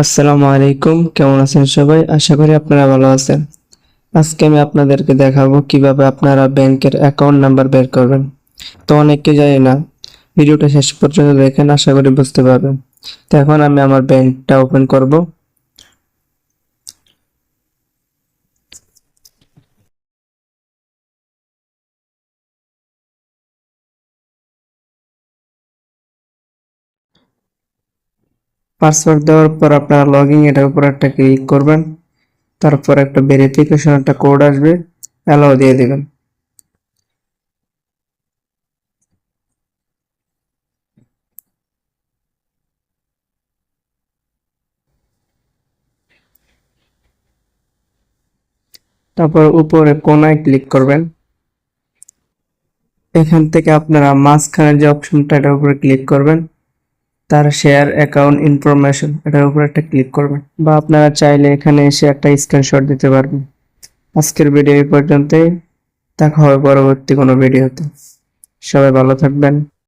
আসসালামু আলাইকুম, কেমন আছেন সবাই? আশা করি আপনারা ভালো আছেন। আজকে আমি আপনাদেরকে দেখাবো কিভাবে আপনারা ব্যাংকের অ্যাকাউন্ট নাম্বার বের করবেন। তো অনেকে জানে না, ভিডিওটা শেষ পর্যন্ত দেখেন, আশা করি বুঝতে পারবেন। তো এখন আমি আমার ব্যাংকটা ওপেন করব। পাসওয়ার্ড দেওয়ার পর আপনারা লগইন এটার উপর একটা ক্লিক করবেন। তারপর একটা ভেরিফিকেশন একটা কোড আসবে, অ্যালাউ দিয়ে দিবেন। তারপর উপরে কোনায় ক্লিক করবেন। এখান থেকে আপনারা মাঝখানে যে অপশনটা এটার উপরে ক্লিক করবেন, তার শেয়ার অ্যাকাউন্ট ইনফরমেশন এটার উপর একটা ক্লিক করবেন, বা আপনারা চাইলে এখানে এসে একটা স্ক্রিনশট দিতে পারবেন। আজকের ভিডিও এই পর্যন্তই, দেখা হবে পরবর্তী কোনো ভিডিওতে। সবাই ভালো থাকবেন।